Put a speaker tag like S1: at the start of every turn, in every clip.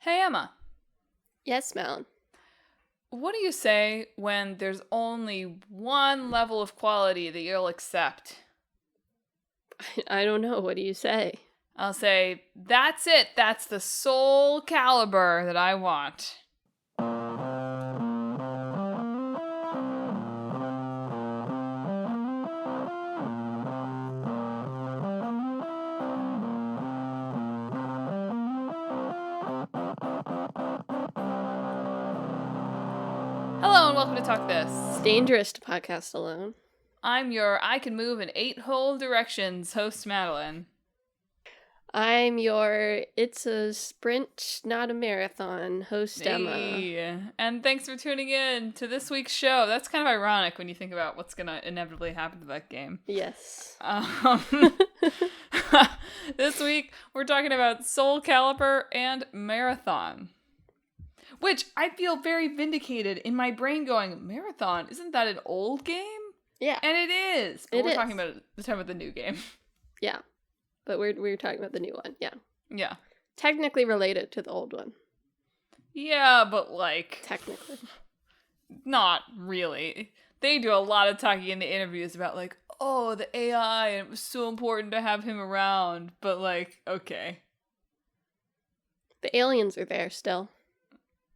S1: Hey Emma,
S2: Yes, Madeline.
S1: what do you say when there's only one level of quality that you'll accept?
S2: I don't know. What do you say?
S1: I'll say, that's it, that's the Soulcalibur that I want. Hello and welcome to Talk This.
S2: It's dangerous to podcast alone.
S1: I'm your I can move in 8 whole directions host, Madelyn.
S2: I'm your It's a Sprint, Not a Marathon host, Emma.
S1: Hey. And thanks for tuning in to this week's show. That's kind of ironic when you think about what's going to inevitably happen to that game.
S2: Yes.
S1: This week, we're talking about Soulcalibur and Marathon. Which I feel very vindicated in my brain going, Marathon, isn't that an old game?
S2: Yeah.
S1: And it is. But we're talking about the new game.
S2: Yeah. But we're talking about the new one. Yeah.
S1: Yeah.
S2: Technically related to the old one.
S1: Yeah, but
S2: technically.
S1: Not really. They do a lot of talking in the interviews about oh, the AI, and it was so important to have him around. But okay.
S2: The aliens are there still.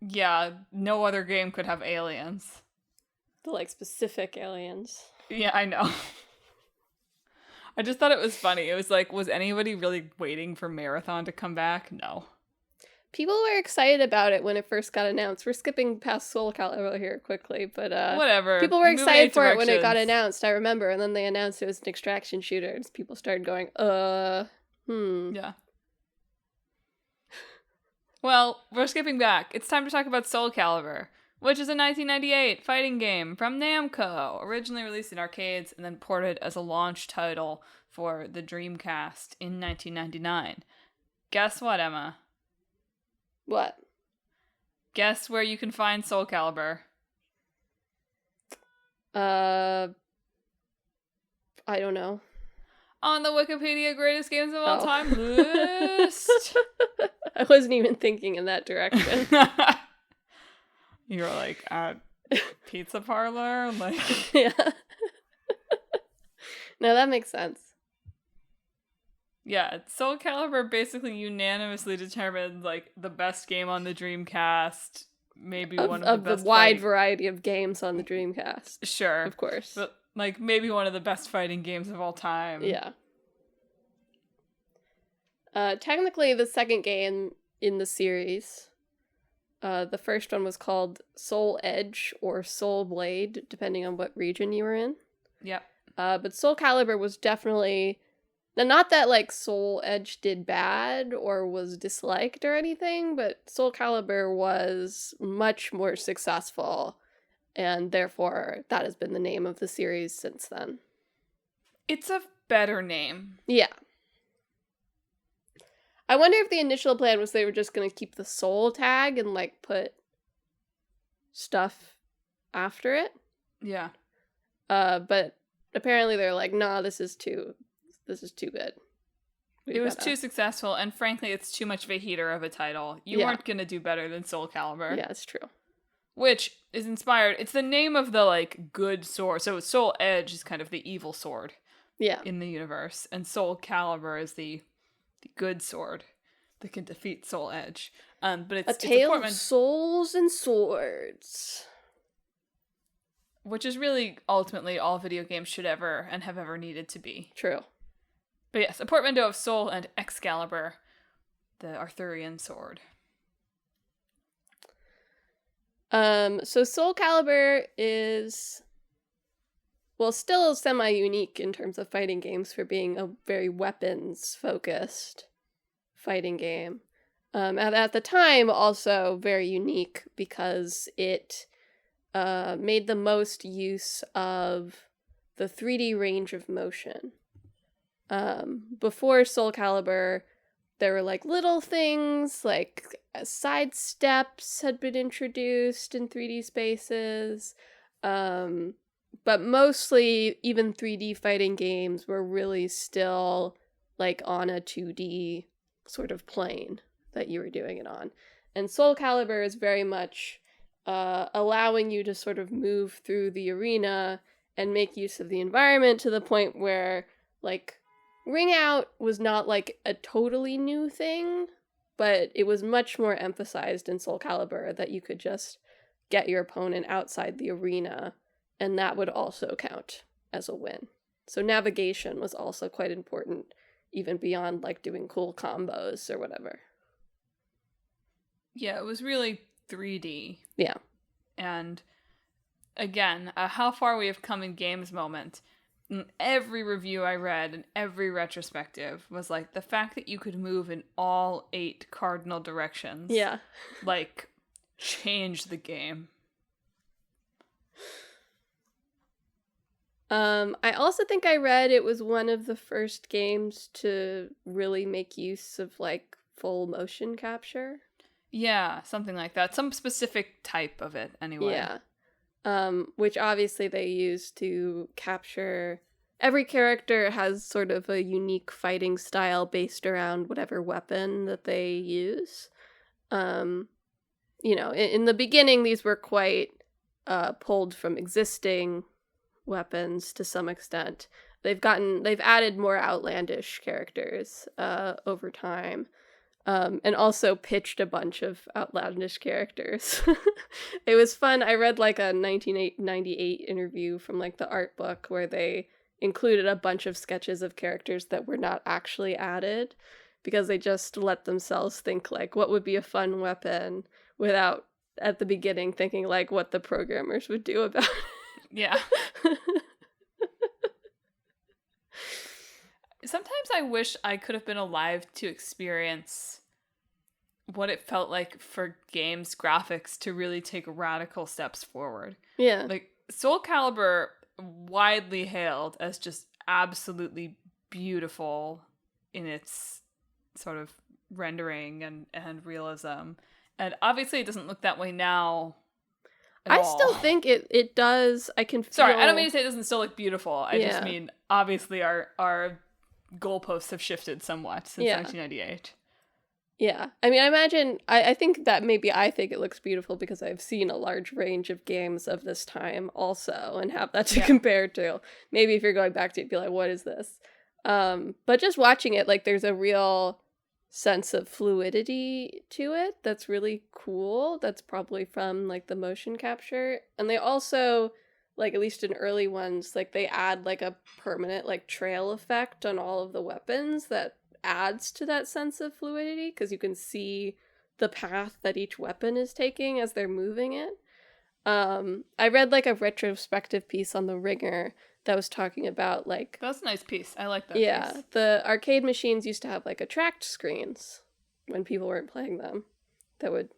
S1: Yeah, no other game could have aliens.
S2: The specific aliens.
S1: Yeah, I know. I just thought it was funny. It was was anybody really waiting for Marathon to come back? No.
S2: People were excited about it when it first got announced. We're skipping past Soulcalibur here quickly, but
S1: whatever.
S2: People were excited for it when it got announced, I remember, and then they announced it was an extraction shooter, and people started going,
S1: Yeah. Well, we're skipping back. It's time to talk about Soulcalibur, which is a 1998 fighting game from Namco, originally released in arcades and then ported as a launch title for the Dreamcast in 1999. Guess what, Emma?
S2: What?
S1: Guess where you can find Soulcalibur?
S2: I don't know.
S1: On the Wikipedia Greatest Games of All Time list.
S2: I wasn't even thinking in that direction.
S1: You were at pizza parlor?
S2: Yeah. No, that makes sense.
S1: Yeah, Soulcalibur basically unanimously determined the best game on the Dreamcast, maybe one of the best
S2: of the wide variety of games on the Dreamcast.
S1: Sure.
S2: Of course.
S1: But maybe one of the best fighting games of all time.
S2: Yeah. Technically the second game in the series. The first one was called Soul Edge or Soul Blade, depending on what region you were in.
S1: Yep.
S2: But Soulcalibur was definitely... Now, not that, Soul Edge did bad or was disliked or anything, but Soulcalibur was much more successful, and therefore that has been the name of the series since then.
S1: It's a better name.
S2: Yeah. I wonder if the initial plan was they were just going to keep the Soul tag and, put stuff after it.
S1: Yeah.
S2: But apparently they're nah, this is too good.
S1: It was too successful, and frankly, it's too much of a heater of a title. You weren't going to do better than Soulcalibur.
S2: Yeah, it's true.
S1: Which is inspired, it's the name of the, good sword. So Soul Edge is kind of the evil sword.
S2: Yeah.
S1: In the universe. And Soulcalibur is the good sword that can defeat Soul Edge. But it's
S2: a tale of souls and swords.
S1: Which is really, ultimately, all video games should ever and have ever needed to be.
S2: True.
S1: But yes, a portmanteau of Soul and Excalibur, the Arthurian sword.
S2: So Soulcalibur is, still semi-unique in terms of fighting games for being a very weapons-focused fighting game. At the time, also very unique because it made the most use of the 3D range of motion. Before Soulcalibur, there were little things side steps had been introduced in 3D spaces. But mostly even 3D fighting games were really still on a 2D sort of plane that you were doing it on. And Soulcalibur is very much allowing you to sort of move through the arena and make use of the environment to the point where, like, Ring Out was not, like, a totally new thing, but it was much more emphasized in Soulcalibur that you could just get your opponent outside the arena, and that would also count as a win. So navigation was also quite important, even beyond, like, doing cool combos or whatever.
S1: Yeah, it was really 3D.
S2: Yeah.
S1: And again, how far we have come in games moment. In every review I read and every retrospective was like the fact that you could move in all 8 cardinal directions.
S2: Yeah.
S1: Like, changed the game.
S2: I also think I read it was one of the first games to really make use of, like, full motion capture.
S1: Yeah, something like that. Some specific type of it, anyway.
S2: Yeah. Which obviously they use to capture... Every character has sort of a unique fighting style based around whatever weapon that they use. You know, in the beginning, these were quite pulled from existing weapons to some extent. They've added more outlandish characters over time. And also pitched a bunch of outlandish characters. It was fun. I read, like, a 1998 interview from, like, the art book where they included a bunch of sketches of characters that were not actually added because they just let themselves think, like, what would be a fun weapon without, at the beginning, thinking, like, what the programmers would do about it.
S1: Yeah. Sometimes I wish I could have been alive to experience what it felt like for games graphics to really take radical steps forward.
S2: Yeah.
S1: Like, Soulcalibur, widely hailed as just absolutely beautiful in its sort of rendering and realism. And obviously it doesn't look that way now.
S2: I still think it does. I can feel...
S1: Sorry, I don't mean to say it doesn't still look beautiful. I
S2: Yeah.
S1: just mean, obviously, our goalposts have shifted somewhat since 1998.
S2: Yeah. I mean, I think that maybe I think it looks beautiful because I've seen a large range of games of this time also and have that to compare to. Maybe if you're going back to it, be like, what is this? But just watching it, like, there's a real sense of fluidity to it that's really cool. That's probably from, like, the motion capture. And they also, like, at least in early ones, like, they add, like, a permanent, like, trail effect on all of the weapons that adds to that sense of fluidity because you can see the path that each weapon is taking as they're moving it. I read, like, a retrospective piece on The Ringer that was talking about, like...
S1: That's a nice piece. I like that piece.
S2: The arcade machines used to have, like, attract screens when people weren't playing them that would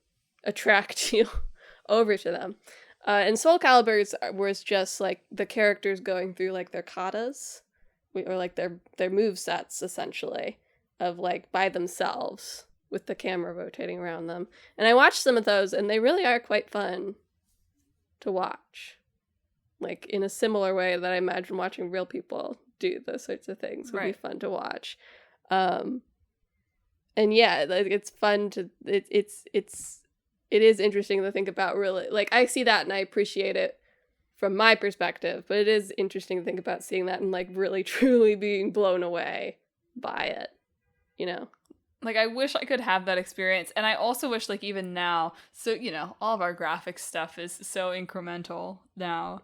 S2: attract you over to them. And Soulcalibur's was just, like, the characters going through, like, their katas, or, like, their movesets, essentially, of, like, by themselves with the camera rotating around them. And I watched some of those, and they really are quite fun to watch. Like, in a similar way that I imagine watching real people do those sorts of things would be fun to watch. And yeah, like, it's fun to... It is interesting to think about, really. Like, I see that and I appreciate it from my perspective, but it is interesting to think about seeing that and, like, really truly being blown away by it, you know?
S1: Like, I wish I could have that experience, and I also wish, like, even now, so, you know, all of our graphics stuff is so incremental now,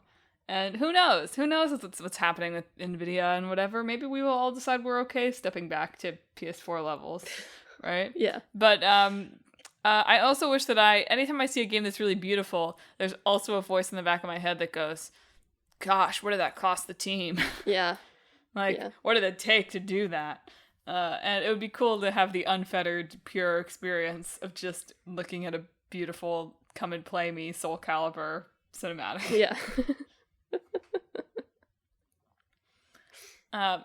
S1: and who knows what's happening with NVIDIA and whatever. Maybe we will all decide we're okay stepping back to PS4 levels, right?
S2: Yeah.
S1: But, I also wish that anytime I see a game that's really beautiful, there's also a voice in the back of my head that goes, gosh, what did that cost the team?
S2: Yeah.
S1: What did it take to do that? And it would be cool to have the unfettered, pure experience of just looking at a beautiful come and play me Soulcalibur cinematic.
S2: Yeah.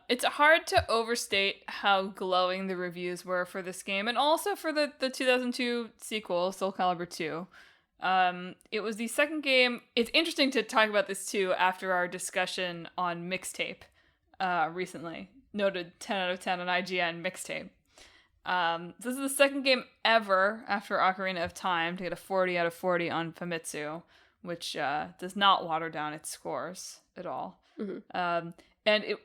S1: It's hard to overstate how glowing the reviews were for this game, and also for the 2002 sequel, Soulcalibur 2. It was the second game. It's interesting to talk about this too after our discussion on Mixtape recently. Noted 10 out of 10 on IGN Mixtape. This is the second game ever after Ocarina of Time to get a 40 out of 40 on Famitsu, which does not water down its scores at all.
S2: Mm-hmm.
S1: And it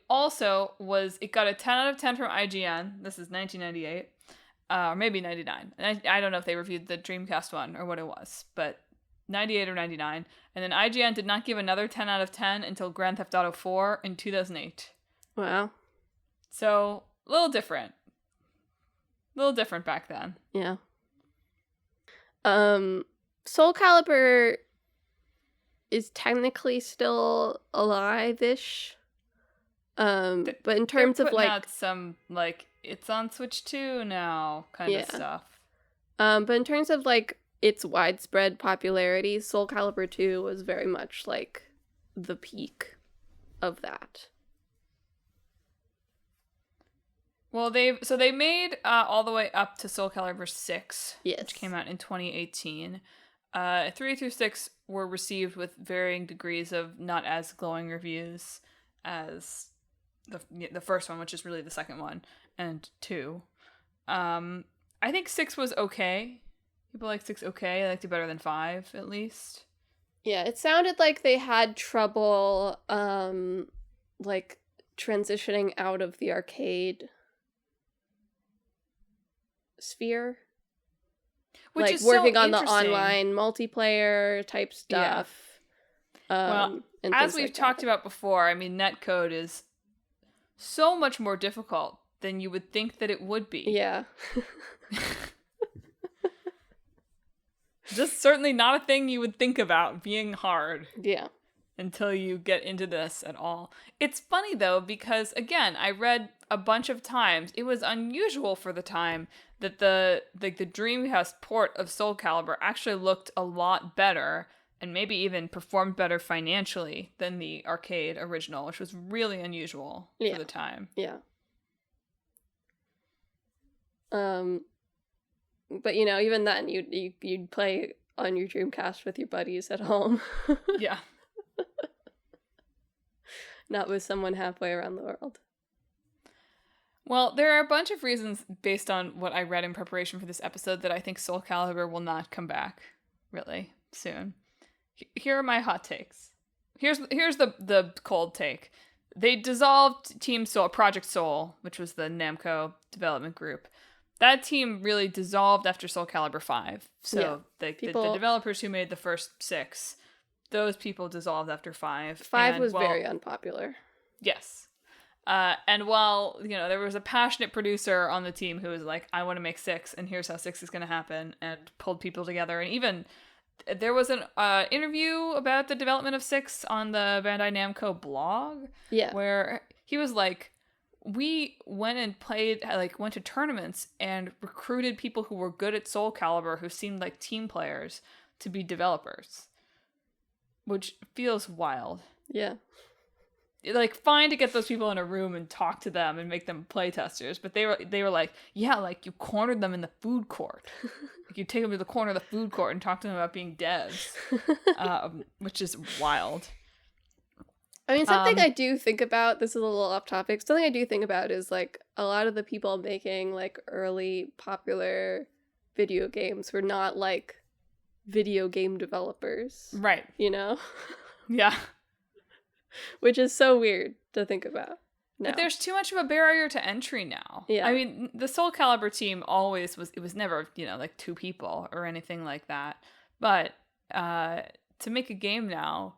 S1: got a 10 out of 10 from IGN. This is 1998. Or maybe 99. I don't know if they reviewed the Dreamcast one or what it was, but 98 or 99. And then IGN did not give another 10 out of 10 until Grand Theft Auto 4 in 2008.
S2: Wow.
S1: So, a little different. A little different back then.
S2: Yeah. Soulcalibur is technically still alive-ish. But in terms of like
S1: out some like it's on Switch 2 now kind of stuff.
S2: But in terms of like its widespread popularity, Soulcalibur 2 was very much like the peak of that.
S1: Well, they made all the way up to Soulcalibur 6,
S2: yes,
S1: which came out in 2018. 3 through 6 were received with varying degrees of not as glowing reviews as the first one, which is really the second one, and 2. I think 6 was okay. People like 6 okay. I liked it better than 5, at least.
S2: Yeah, it sounded like they had trouble, like, transitioning out of the arcade sphere. Which like, is working so on the online multiplayer type stuff.
S1: Yeah. As we've talked about before, I mean, netcode is so much more difficult than you would think that it would be.
S2: Yeah.
S1: Just certainly not a thing you would think about being hard.
S2: Yeah.
S1: Until you get into this at all. It's funny, though, because, again, I read a bunch of times, it was unusual for the time that the Dreamcast port of Soulcalibur actually looked a lot better and maybe even performed better financially than the arcade original, which was really unusual for the time.
S2: Yeah. But, you know, even then, you'd play on your Dreamcast with your buddies at home.
S1: Yeah.
S2: Not with someone halfway around the world.
S1: Well, there are a bunch of reasons based on what I read in preparation for this episode that I think Soulcalibur will not come back really soon. Here are my hot takes. Here's the cold take. They dissolved Team Soul, Project Soul, which was the Namco development group. That team really dissolved after Soulcalibur 5. So the developers who made the first 6, those people dissolved after 5.
S2: 5 was very unpopular.
S1: Yes. And while, you know, there was a passionate producer on the team who was like, I want to make 6, and here's how 6 is going to happen, and pulled people together. And even there was an interview about the development of 6 on the Bandai Namco blog. Yeah. Where he was like, we went and played, like, went to tournaments and recruited people who were good at Soulcalibur, who seemed like team players, to be developers. Which feels wild. Yeah. Like, fine to get those people in a room and talk to them and make them play testers, but they were like, yeah, like, you cornered them in the food court. Like, you take them to the corner of the food court and talk to them about being devs, which is wild.
S2: I mean, something I do think about, this is a little off topic, something I do think about is, like, a lot of the people making, like, early popular video games were not, like, video game developers. Right. You know? Yeah. Which is so weird to think about.
S1: But there's too much of a barrier to entry now. Yeah. I mean, the Soulcalibur team always was, it was never, you know, like 2 people or anything like that. But to make a game now,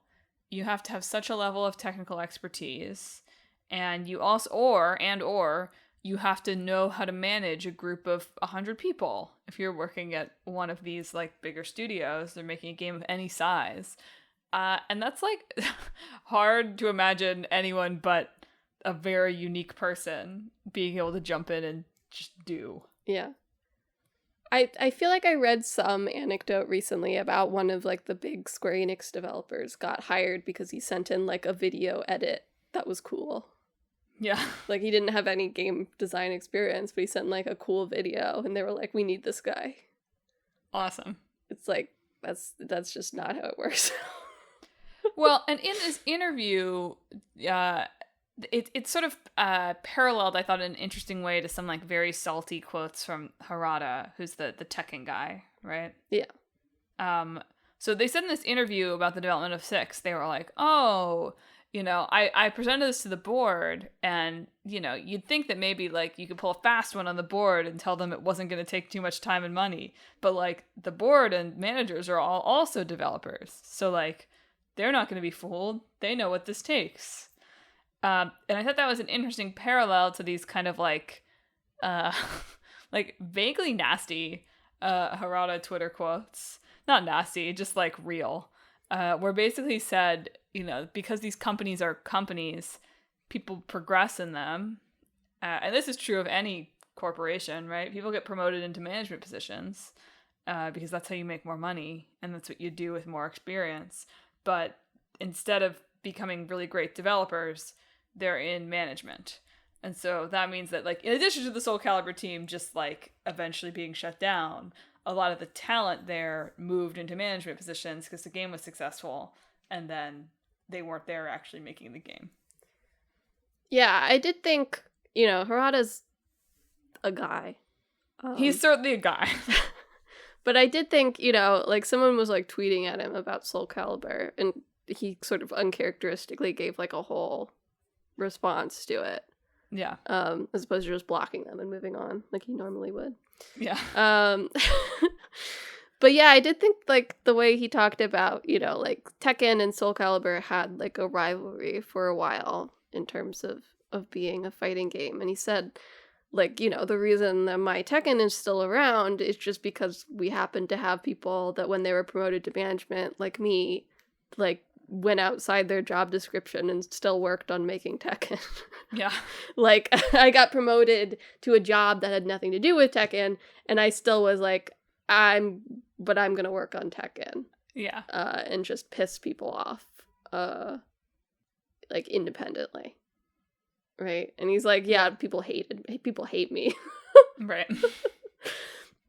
S1: you have to have such a level of technical expertise, and you also, or you have to know how to manage a group of 100 people. If you're working at one of these, like, bigger studios, they're making a game of any size. And that's, like, hard to imagine anyone but a very unique person being able to jump in and just do.
S2: Yeah. I feel like I read some anecdote recently about one of, like, the big Square Enix developers got hired because he sent in, like, a video edit that was cool. Yeah. Like, he didn't have any game design experience, but he sent, like, a cool video, and they were like, we need this guy.
S1: Awesome.
S2: It's like, that's just not how it works.
S1: Well, and in this interview, it's sort of paralleled, I thought, in an interesting way to some like very salty quotes from Harada, who's the Tekken guy, right?
S2: Yeah.
S1: So they said in this interview about the development of 6, they were like, oh, I presented this to the board, and, you'd think that maybe, like, you could pull a fast one on the board and tell them it wasn't going to take too much time and money. But, like, the board and managers are all also developers. So, like, they're not going to be fooled. They know what this takes. And I thought that was an interesting parallel to these kind of, like, like, vaguely nasty Harada Twitter quotes. Not nasty, just, like, real. Where basically said, because these companies are companies, people progress in them. And this is true of any corporation, right? People get promoted into management positions because that's how you make more money. And that's what you do with more experience. But instead of becoming really great developers, they're in management. And so that means that, like, in addition to the Soulcalibur team just, like, eventually being shut down, a lot of the talent there moved into management positions because the game was successful, and then they weren't there actually making the game.
S2: Yeah, I did think, Harada's a guy.
S1: He's certainly a guy.
S2: But I did think, like, someone was, like, tweeting at him about Soulcalibur, and he sort of uncharacteristically gave, like, a whole response to it.
S1: Yeah.
S2: As opposed to just blocking them and moving on, like he normally would.
S1: Yeah.
S2: But yeah, I did think, like, the way he talked about, like, Tekken and Soulcalibur had, like, a rivalry for a while in terms of being a fighting game. And he said, like, the reason that my Tekken is still around is just because we happen to have people that when they were promoted to management, like me, like, went outside their job description and still worked on making Tekken.
S1: Yeah.
S2: Like, I got promoted to a job that had nothing to do with Tekken, and I still was like, I'm gonna work on Tekken.
S1: Yeah.
S2: And just piss people off, like, independently. Right? And he's like, yeah, people hate me.
S1: Right.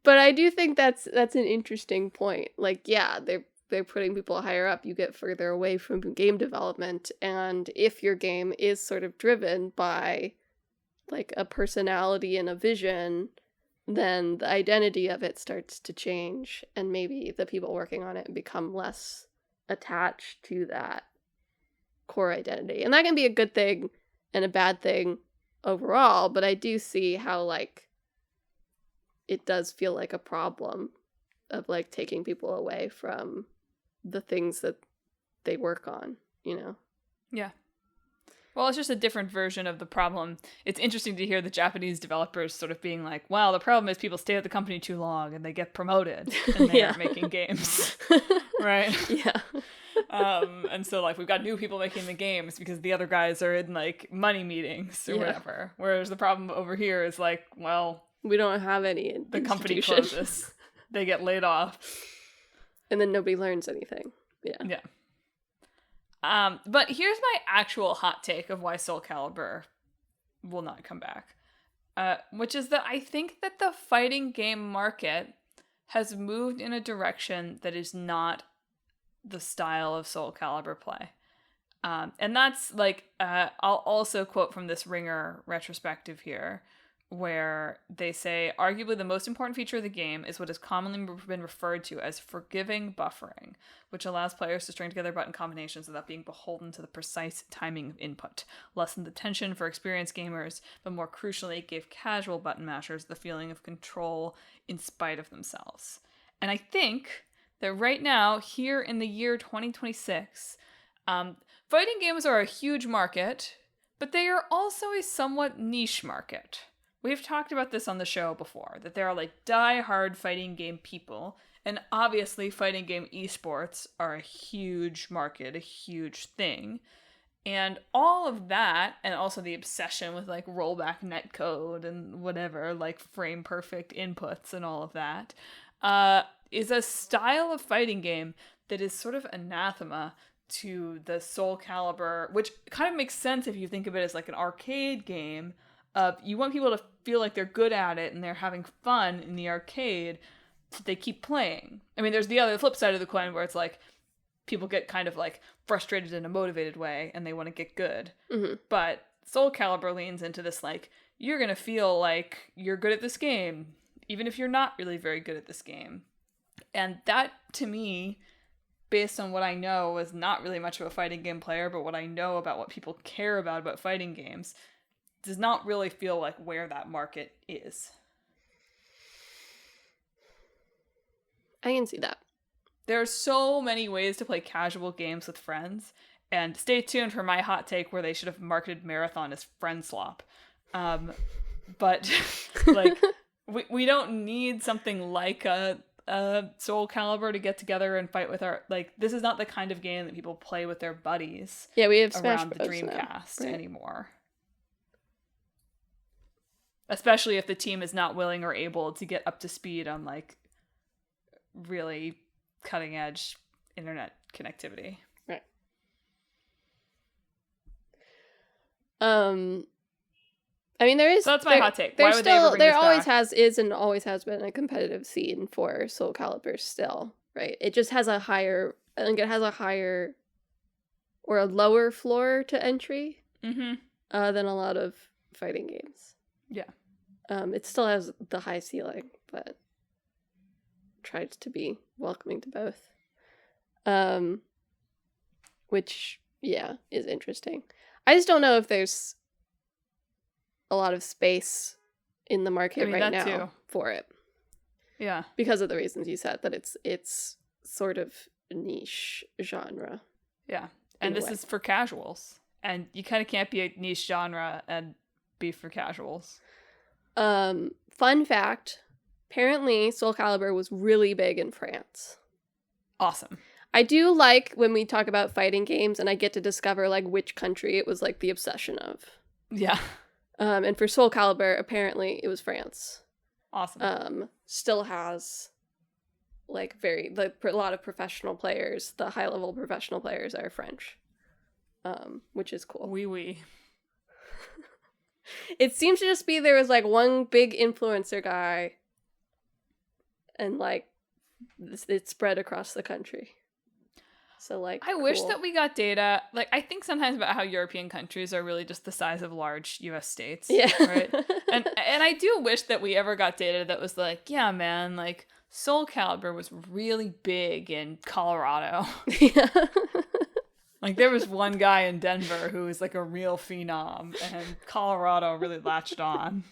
S2: But I do think that's an interesting point. Like, yeah, they're putting people higher up, you get further away from game development. And if your game is sort of driven by, like, a personality and a vision, then the identity of it starts to change. And maybe the people working on it become less attached to that core identity. And that can be a good thing and a bad thing overall. But I do see how, like, it does feel like a problem of, like, taking people away from the things that they work on,
S1: Yeah. Well, it's just a different version of the problem. It's interesting to hear the Japanese developers sort of being like, wow, the problem is people stay at the company too long and they get promoted and they aren't making games. Right?
S2: Yeah.
S1: And so, like, we've got new people making the games because the other guys are in, like, money meetings or whatever. Whereas the problem over here is like, well,
S2: we don't have any
S1: the company closes. They get laid off.
S2: And then nobody learns anything. Yeah.
S1: Yeah. But here's my actual hot take of why Soulcalibur will not come back. Which is that I think that the fighting game market has moved in a direction that is not the style of Soulcalibur play. And that's, like, I'll also quote from this Ringer retrospective here, where they say, arguably the most important feature of the game is what has commonly been referred to as forgiving buffering, which allows players to string together button combinations without being beholden to the precise timing of input, lessen the tension for experienced gamers, but more crucially, it gave casual button mashers the feeling of control in spite of themselves. And I think that right now, here in the year 2026, fighting games are a huge market, but they are also a somewhat niche market. We've talked about this on the show before, that there are, like, die-hard fighting game people, and obviously fighting game esports are a huge market, a huge thing. And all of that, and also the obsession with, like, rollback netcode and whatever, like, frame-perfect inputs and all of that, is a style of fighting game that is sort of anathema to the Soulcalibur, which kind of makes sense if you think of it as, like, an arcade game. You want people to feel like they're good at it and they're having fun in the arcade, so they keep playing. I mean, there's the other flip side of the coin where it's like people get kind of, like, frustrated in a motivated way and they want to get good.
S2: Mm-hmm.
S1: But Soulcalibur leans into this, like, you're gonna feel like you're good at this game, even if you're not really very good at this game. And that, to me, based on what I know, was not really much of a fighting game player, but what I know about what people care about fighting games, does not really feel like where that market is.
S2: I can see that.
S1: There are so many ways to play casual games with friends, and stay tuned for my hot take where they should have marketed Marathon as friendslop. But like, we don't need something like a Soulcalibur to get together and fight with our, like, this is not the kind of game that people play with their buddies.
S2: Yeah, we have Smash
S1: around the
S2: Bros.
S1: Dreamcast
S2: Now, right?
S1: anymore. Especially if the team is not willing or able to get up to speed on, like, really cutting edge internet connectivity.
S2: Right. I mean, there is.
S1: So that's my hot take.
S2: Why
S1: would they ever bring
S2: there
S1: this
S2: always
S1: back?
S2: and always has been a competitive scene for Soulcalibur still, right? It just has a higher, I think it has a higher or a lower floor to entry than a lot of fighting games.
S1: Yeah.
S2: It still has the high ceiling, but tries to be welcoming to both. Which, yeah, is interesting. I just don't know if there's a lot of space in the market right now
S1: too.
S2: for it.
S1: Yeah.
S2: Because of the reasons you said, that it's sort of niche genre.
S1: Yeah. And this is for casuals. And you kind of can't be a niche genre and be for casuals.
S2: Fun fact, apparently Soulcalibur was really big in France.
S1: Awesome.
S2: I do like when we talk about fighting games and I get to discover, like, which country it was, like, the obsession of.
S1: Yeah.
S2: And for Soulcalibur, apparently it was France.
S1: Awesome.
S2: Still has, like, a lot of professional players. The high-level professional players are French, which is cool.
S1: Oui.
S2: It seems to just be there was, like, one big influencer guy, and, like, it spread across the country. So, like,
S1: I wish that we got data. Like, I think sometimes about how European countries are really just the size of large U.S. states.
S2: Yeah.
S1: Right? And I do wish that we ever got data that was like, yeah, man, like, Soulcalibur was really big in Colorado.
S2: Yeah.
S1: Like, there was one guy in Denver who was, like, a real phenom, and Colorado really latched on.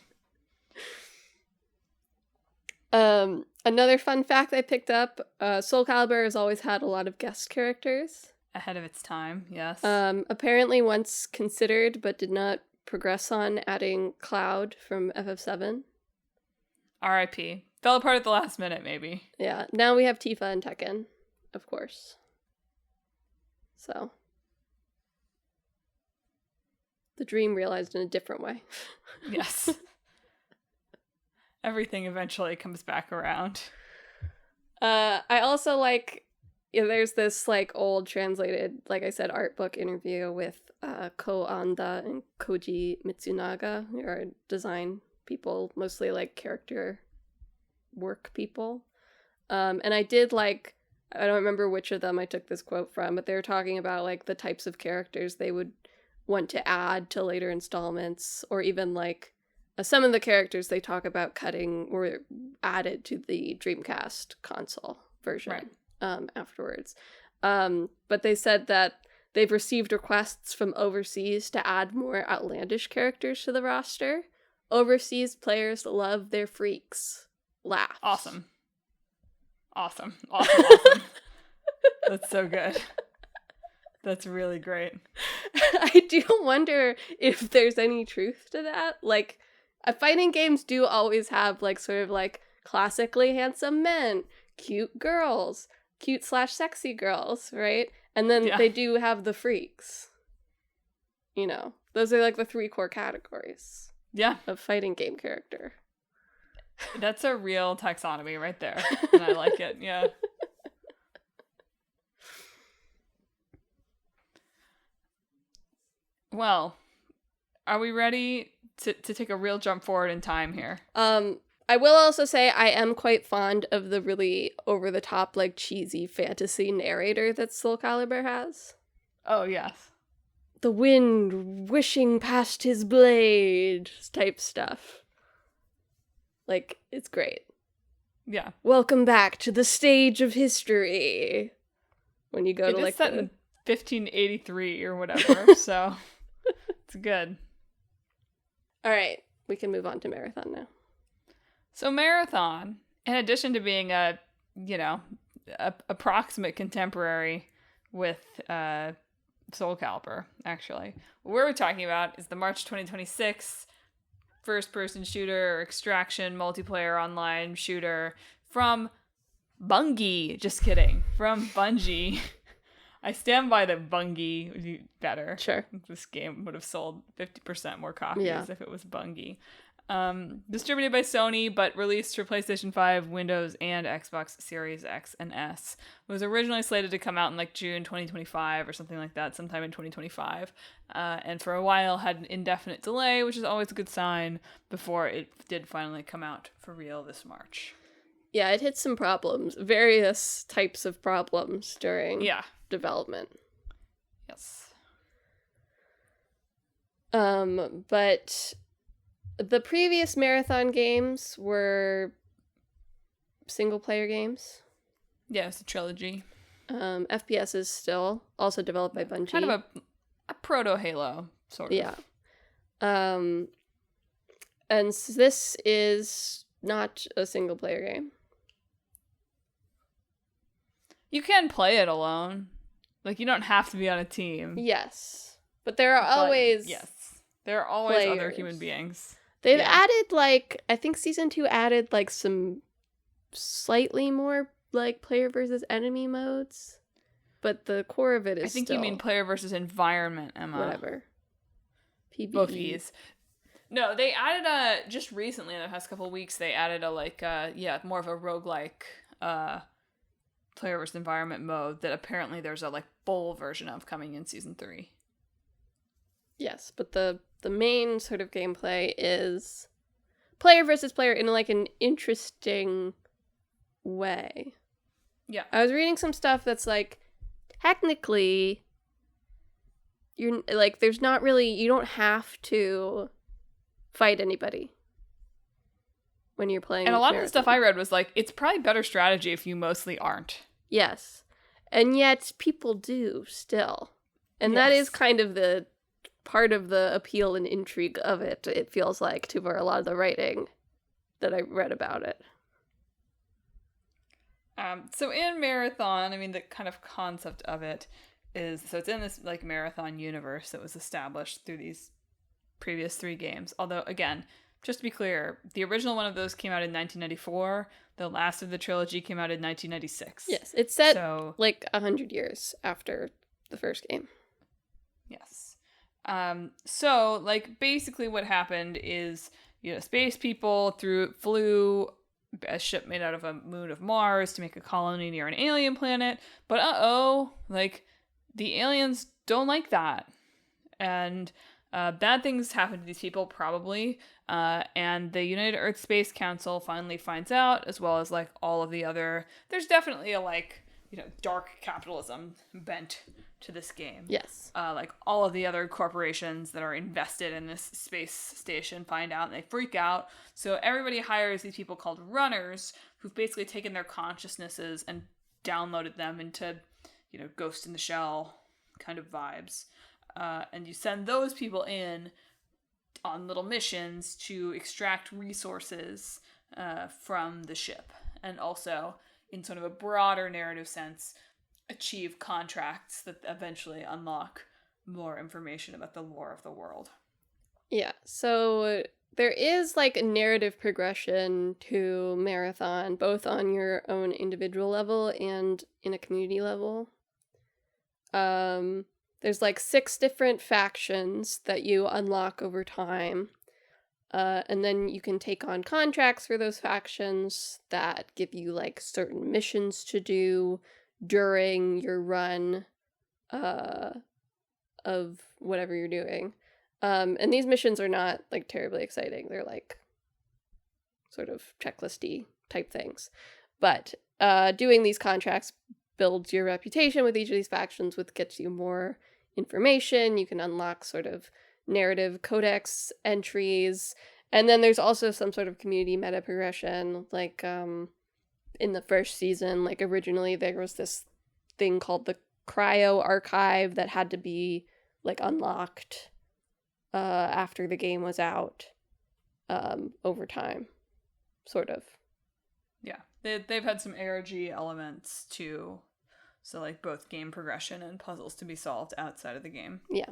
S2: Another fun fact I picked up, Soulcalibur has always had a lot of guest characters.
S1: Ahead of its time, yes.
S2: Apparently once considered, but did not progress on adding Cloud from FF7.
S1: R.I.P. Fell apart at the last minute, maybe.
S2: Yeah, now we have Tifa and Tekken, of course. So. The dream realized in a different way.
S1: Yes. Everything eventually comes back around.
S2: I also like, there's this, like, old translated, like I said, art book interview with Ko Anda and Koji Mitsunaga, who are design people, mostly, like, character work people. And I did, like, I don't remember which of them I took this quote from, but they were talking about, like, the types of characters they would want to add to later installments, or even, like, some of the characters they talk about cutting were added to the Dreamcast console version afterwards. But they said that they've received requests from overseas to add more outlandish characters to the roster. Overseas players love their freaks. Laugh.
S1: Awesome. That's so good. That's really great.
S2: I do wonder if there's any truth to that. Like, fighting games do always have, like, sort of, like, classically handsome men, cute girls, cute/sexy girls, right? And then they do have the freaks. You know, those are, like, the 3 core categories.
S1: Yeah.
S2: Of fighting game character.
S1: That's a real taxonomy right there. And I like it, yeah. Well, are we ready to take a real jump forward in time here?
S2: I will also say I am quite fond of the really over-the-top, like, cheesy fantasy narrator that Soulcalibur has.
S1: Oh, yes.
S2: the wind wishing past his blade type stuff. Like, it's great.
S1: Yeah.
S2: Welcome back to the stage of history. When you go
S1: It
S2: to
S1: is
S2: like
S1: set
S2: the...
S1: in 1583 or whatever, so it's good.
S2: All right, we can move on to Marathon now.
S1: So Marathon, in addition to being a approximate contemporary with Soulcalibur, actually, what we're talking about is the March 2026 first-person shooter or extraction multiplayer online shooter from Bungie. Just kidding. From Bungie. I stand by that Bungie would be better.
S2: Sure.
S1: This game would have sold 50% more copies if it was Bungie. Distributed by Sony, but released for PlayStation 5, Windows, and Xbox Series X and S. It was originally slated to come out in like June 2025 or something like that, sometime in 2025. And for a while had an indefinite delay, which is always a good sign, before it did finally come out for real this March.
S2: Yeah, it hit some problems, various types of problems during development.
S1: Yes.
S2: But the previous Marathon games were single-player games.
S1: Yeah, it's a trilogy.
S2: FPS is still also developed by Bungie.
S1: Kind of a proto-Halo, sort of.
S2: Yeah. And this is not a single-player game.
S1: You can play it alone. Like, you don't have to be on a team.
S2: Yes. But there are always...
S1: Yes. There are always
S2: players.
S1: Other human beings.
S2: They've added, like... I think Season 2 added, like, some slightly more, like, player versus enemy modes. But the core of it is
S1: I think
S2: still...
S1: you mean player versus environment, Emma.
S2: Whatever. PvE.
S1: Both E's. No, they added just recently, in the past couple of weeks, they added more of a roguelike, player versus environment mode that apparently there's a, like, full version of coming in Season 3.
S2: Yes, but the main sort of gameplay is player versus player in, like, an interesting way.
S1: Yeah.
S2: I was reading some stuff that's, like, technically, you're, like, there's not really, you don't have to fight anybody when you're playing.
S1: And a lot
S2: Marathon.
S1: of the stuff I read was, like, it's probably better strategy if you mostly aren't.
S2: Yes. And yet people do still. And that is kind of the part of the appeal and intrigue of it, it feels like, to a lot of the writing that I read about it.
S1: So in Marathon, I mean, the kind of concept of it is, so it's in this, like, Marathon universe that was established through these previous 3 games. Although, again, just to be clear, the original one of those came out in 1994. The last of the trilogy came out in 1996.
S2: Yes, it's set, like, 100 years after the first game.
S1: Yes. So, like, basically what happened is, space people flew a ship made out of a moon of Mars to make a colony near an alien planet. But like, the aliens don't like that. And bad things happen to these people, probably. And the United Earth Space Council finally finds out, as well as, like, all of the other... There's definitely a, like, dark capitalism bent to this game.
S2: Yes.
S1: Like, all of the other corporations that are invested in this space station find out and they freak out. So everybody hires these people called runners who've basically taken their consciousnesses and downloaded them into, Ghost in the Shell kind of vibes. And you send those people in on little missions to extract resources from the ship. And also, in sort of a broader narrative sense, achieve contracts that eventually unlock more information about the lore of the world.
S2: Yeah, so there is, like, a narrative progression to Marathon, both on your own individual level and in a community level. There's, like, 6 different factions that you unlock over time. And then you can take on contracts for those factions that give you, like, certain missions to do during your run of whatever you're doing. And these missions are not, like, terribly exciting. They're, like, sort of checklisty type things. But doing these contracts builds your reputation with each of these factions, which gets you more information. You can unlock sort of narrative codex entries. And then there's also some sort of community meta progression. Like in the first season, like originally there was this thing called the Cryo Archive that had to be like unlocked after the game was out over time, sort of.
S1: Yeah, they've had some ARG elements too, so like both game progression and puzzles to be solved outside of the game.
S2: Yeah.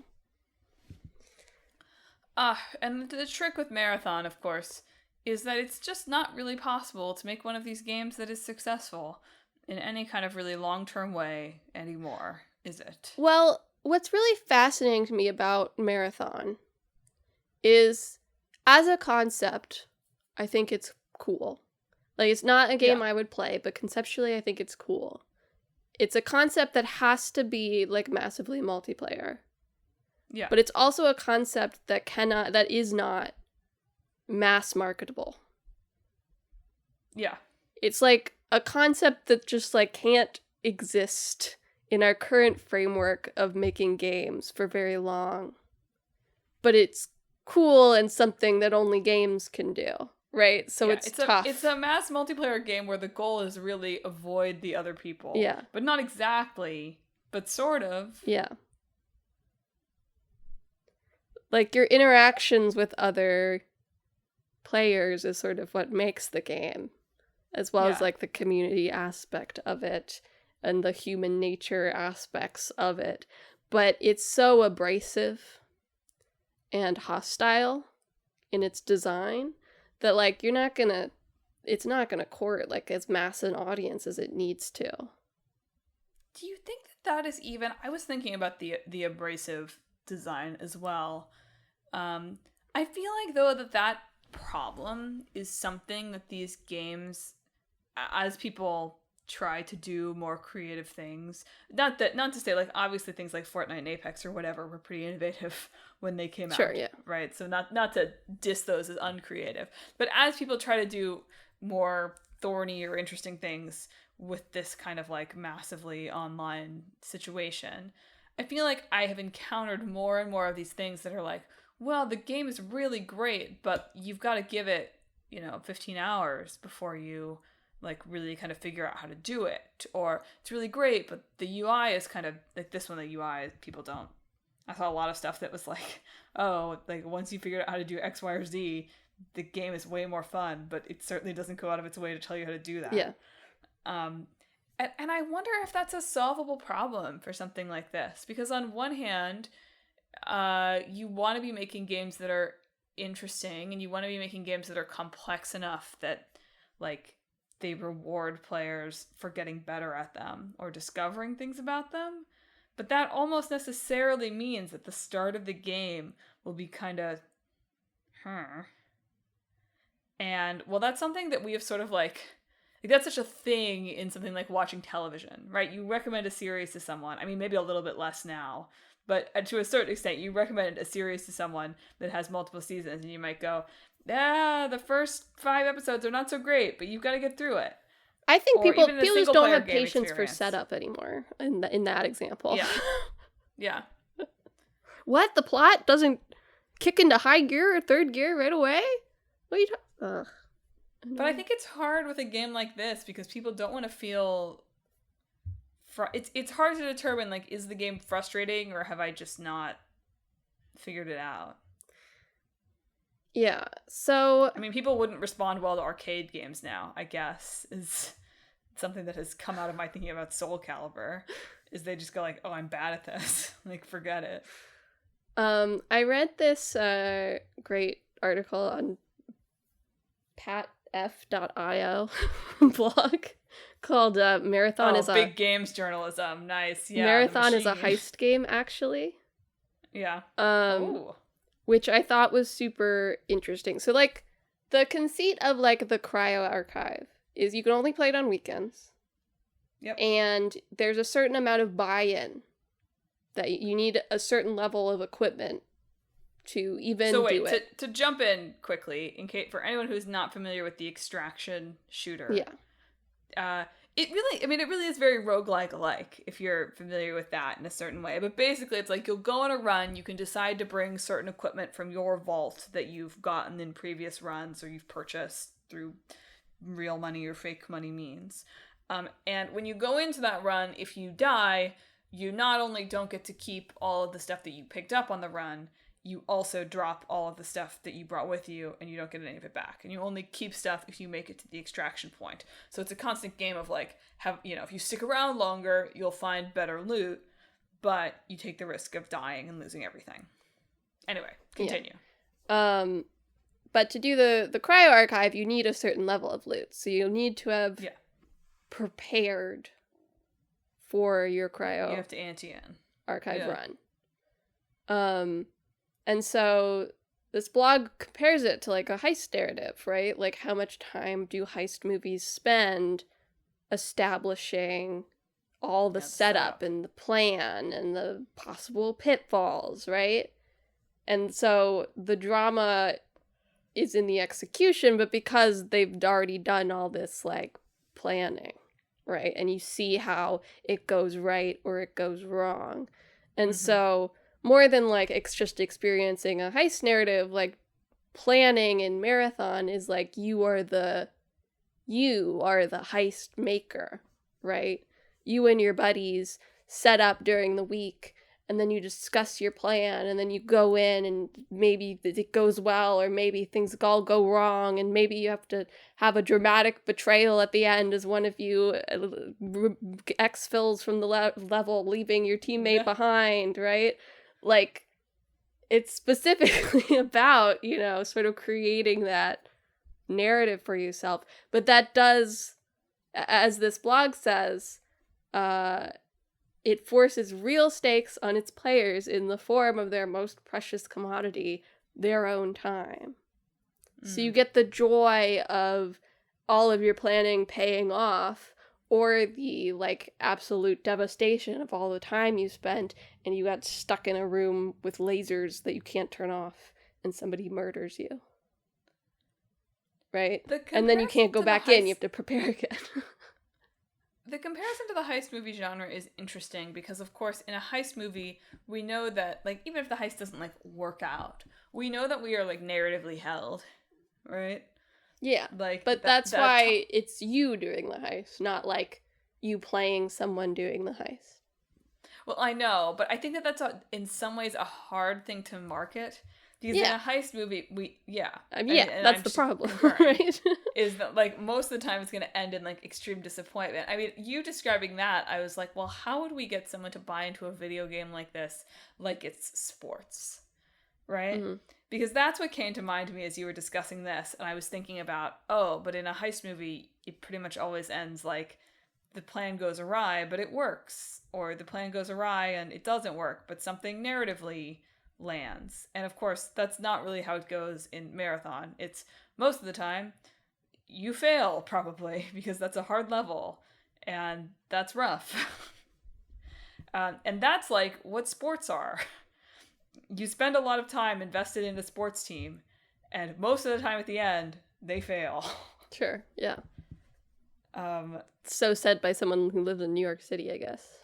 S1: And the trick with Marathon, of course, is that it's just not really possible to make one of these games that is successful in any kind of really long-term way anymore, is it?
S2: Well, what's really fascinating to me about Marathon is, as a concept, I think it's cool. Like, it's not a game I would play, but conceptually I think it's cool. It's a concept that has to be, like, massively multiplayer.
S1: Yeah.
S2: But it's also a concept that is not mass marketable.
S1: Yeah.
S2: It's like a concept that just like can't exist in our current framework of making games for very long. But it's cool and something that only games can do, right? So it's tough.
S1: It's a mass multiplayer game where the goal is really avoid the other people.
S2: Yeah.
S1: But not exactly, but sort of.
S2: Yeah. Like, your interactions with other players is sort of what makes the game, as well as, like, the community aspect of it and the human nature aspects of it. But it's so abrasive and hostile in its design that, like, it's not gonna court, like, as mass an audience as it needs to.
S1: Do you think that is even... I was thinking about the abrasive design as well. I feel like, though, that problem is something that these games, as people try to do more creative things, not to say, like, obviously things like Fortnite and Apex or whatever were pretty innovative when they came out.
S2: Sure, yeah.
S1: Right? So not to diss those as uncreative. But as people try to do more thorny or interesting things with this kind of, like, massively online situation, I feel like I have encountered more and more of these things that are like, well, the game is really great, but you've got to give it, 15 hours before you, like, really kind of figure out how to do it. Or it's really great, but the UI is kind of, like, this one, the UI, people don't. I saw a lot of stuff that was like, oh, like, once you figure out how to do X, Y, or Z, the game is way more fun, but it certainly doesn't go out of its way to tell you how to do that.
S2: Yeah.
S1: And I wonder if that's a solvable problem for something like this. Because on one hand, you want to be making games that are interesting, and you want to be making games that are complex enough that, like, they reward players for getting better at them or discovering things about them. But that almost necessarily means that the start of the game will be kind of, And, well, that's something that we have sort of, like, that's such a thing in something like watching television, right? You recommend a series to someone. I mean, maybe a little bit less now, but to a certain extent, you recommend a series to someone that has multiple seasons, and you might go, the first 5 episodes are not so great, but you've got to get through it.
S2: I think people just don't have patience for setup anymore in that example.
S1: Yeah. Yeah.
S2: What? The plot doesn't kick into high gear or third gear right away? What are you talking?
S1: But I think it's hard with a game like this because people don't want to feel... It's hard to determine, like, is the game frustrating or have I just not figured it out?
S2: Yeah, so...
S1: I mean, people wouldn't respond well to arcade games now, I guess, is something that has come out of my thinking about Soulcalibur, is they just go like, oh, I'm bad at this. Like, forget it.
S2: I read this great article on patf.io blog called Marathon is a...
S1: big games journalism. Nice, yeah.
S2: Marathon is a heist game, actually.
S1: Yeah.
S2: Which I thought was super interesting. So, like, the conceit of, like, the Cryo Archive is you can only play it on weekends.
S1: Yep.
S2: And there's a certain amount of buy-in that you need a certain level of equipment to even do it.
S1: To jump in quickly, in case for anyone who's not familiar with the extraction shooter.
S2: Yeah.
S1: It really is very roguelike-alike, if you're familiar with that in a certain way. But basically, it's like you'll go on a run, you can decide to bring certain equipment from your vault that you've gotten in previous runs or you've purchased through real money or fake money means. And when you go into that run, if you die, you not only don't get to keep all of the stuff that you picked up on the run, you also drop all of the stuff that you brought with you and you don't get any of it back. And you only keep stuff if you make it to the extraction point. So it's a constant game of like, if you stick around longer, you'll find better loot, but you take the risk of dying and losing everything. Anyway, continue.
S2: Yeah. But to do the cryo archive, you need a certain level of loot. So you'll need to have prepared for your cryo.
S1: You have to ante in.
S2: Archive run. And so this blog compares it to like a heist narrative, right? Like how much time do heist movies spend establishing all the setup and the plan and the possible pitfalls, right? And so the drama is in the execution, but because they've already done all this like planning, right? And you see how it goes right or it goes wrong. And so more than like it's just experiencing a heist narrative, like planning in Marathon is like you are the heist maker, right? You and your buddies set up during the week and then you discuss your plan and then you go in and maybe it goes well or maybe things all go wrong and maybe you have to have a dramatic betrayal at the end as one of you exfils from the level, leaving your teammate behind, right? Like, it's specifically about, sort of creating that narrative for yourself. But that does, as this blog says, it forces real stakes on its players in the form of their most precious commodity, their own time. So you get the joy of all of your planning paying off, or the, like, absolute devastation of all the time you spent and you got stuck in a room with lasers that you can't turn off and somebody murders you. Right? And then you can't go back in, you have to prepare again.
S1: The comparison to the heist movie genre is interesting because, of course, in a heist movie, we know that, like, even if the heist doesn't, like, work out, we know that we are, like, narratively held, right?
S2: Yeah, like, but that's why it's you doing the heist, not like you playing someone doing the heist.
S1: Well, I know, but I think that that's in some ways a hard thing to market because in a heist movie,
S2: that's the problem, right?
S1: Is that like most of the time it's going to end in like extreme disappointment. I mean, you describing that, I was like, well, how would we get someone to buy into a video game like this, like it's sports, right? Mm-hmm. Because that's what came to mind to me as you were discussing this. And I was thinking about, but in a heist movie, it pretty much always ends like the plan goes awry, but it works. Or the plan goes awry and it doesn't work, but something narratively lands. And of course, that's not really how it goes in Marathon. It's most of the time, you fail probably because that's a hard level. And that's rough. And that's like what sports are. You spend a lot of time invested in a sports team, and most of the time at the end, they fail.
S2: Sure, yeah. So said by someone who lives in New York City, I guess.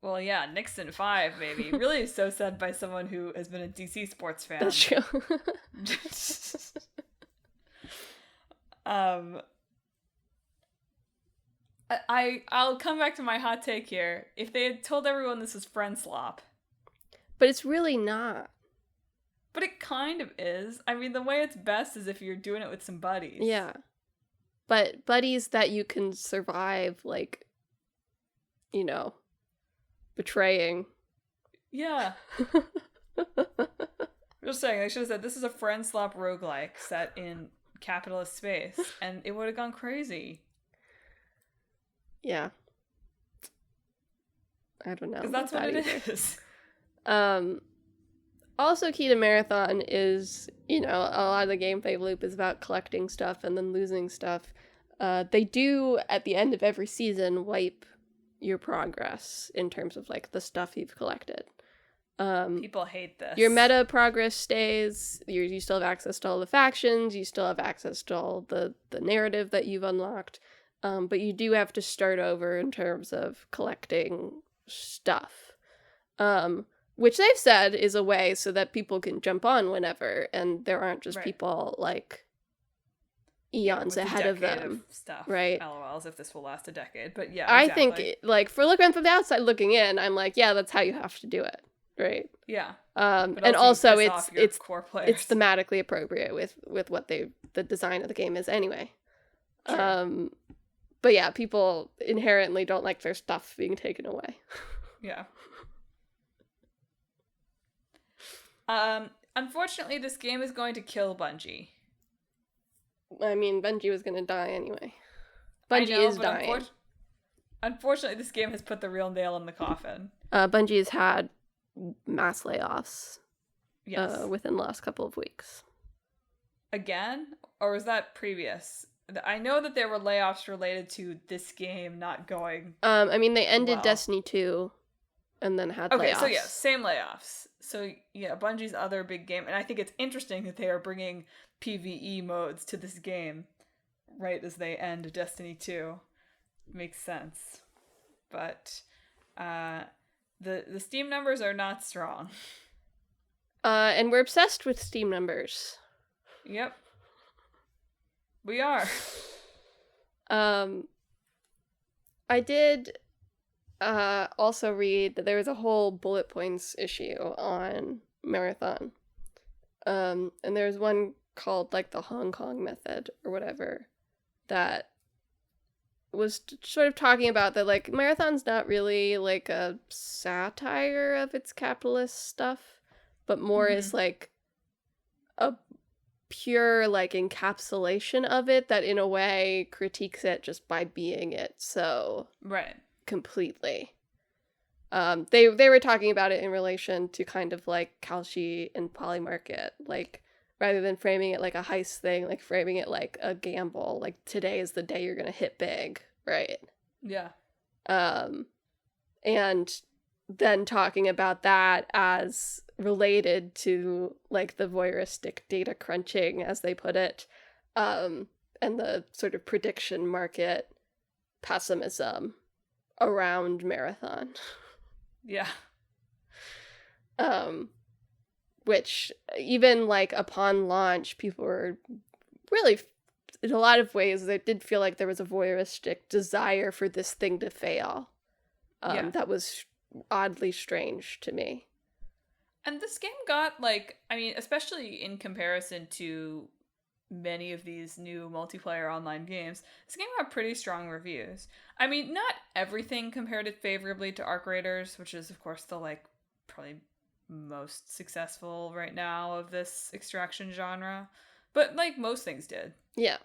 S1: Well, yeah, Nixon 5, maybe. Really so said by someone who has been a DC sports fan.
S2: That's true.
S1: I'll come back to my hot take here. If they had told everyone this is friendslop.
S2: But it's really not.
S1: But it kind of is. I mean, the way it's best is if you're doing it with some buddies.
S2: Yeah. But buddies that you can survive, like, betraying.
S1: Yeah. Just saying, I should have said, this is a friendslop roguelike set in capitalist space, and it would have gone crazy.
S2: Yeah. I don't know.
S1: Because that's what it is.
S2: Also key to Marathon is, a lot of the gameplay loop is about collecting stuff and then losing stuff. They do, at the end of every season, wipe your progress in terms of, like, the stuff you've collected.
S1: People hate this.
S2: Your meta progress stays. You still have access to all the factions. You still have access to all the narrative that you've unlocked. but you do have to start over in terms of collecting stuff. Which they've said is a way so that people can jump on whenever, and there aren't just people like eons ahead of them.
S1: Stuff.
S2: Right.
S1: LOL, as if this will last a decade. But yeah,
S2: I
S1: exactly.
S2: think, like, for looking from the outside looking in, I'm like, yeah, that's how you have to do it. Right.
S1: Yeah.
S2: And also it's
S1: core players.
S2: it's thematically appropriate with what the design of the game is anyway. True. But yeah, people inherently don't like their stuff being taken away.
S1: Yeah. Unfortunately, this game is going to kill Bungie.
S2: I mean, Bungie was going to die anyway. Bungie is dying.
S1: Unfortunately, this game has put the real nail in the coffin.
S2: Bungie has had mass layoffs.
S1: Yes.
S2: Within the last couple of weeks.
S1: Again? Or was that previous? I know that there were layoffs related to this game not going
S2: I mean, they ended Destiny 2 and then had layoffs.
S1: Okay, so yeah, same layoffs. So yeah, Bungie's other big game, and I think it's interesting that they are bringing PvE modes to this game right as they end Destiny 2. Makes sense. But the Steam numbers are not strong.
S2: And we're obsessed with Steam numbers.
S1: Yep. We are.
S2: I did also read that there was a whole bullet points issue on Marathon. And there's one called like the Hong Kong method or whatever that was sort of talking about that like Marathon's not really like a satire of its capitalist stuff, but more is like a pure like encapsulation of it that in a way critiques it just by being it so completely. They were talking about it in relation to kind of like Kalshi and Polymarket, like rather than framing it like a heist thing, like framing it like a gamble, like today is the day you're gonna hit big, right?
S1: Yeah.
S2: And then talking about that as related to like the voyeuristic data crunching, as they put it, and the sort of prediction market pessimism around Marathon.
S1: Yeah.
S2: Which even like upon launch, people were really, in a lot of ways, they did feel like there was a voyeuristic desire for this thing to fail. That was oddly strange to me.
S1: And this game got like, I mean, especially in comparison to many of these new multiplayer online games, this game got pretty strong reviews. I mean, not everything compared it favorably to Arc Raiders, which is of course the like probably most successful right now of this extraction genre, but like most things did.
S2: Yeah.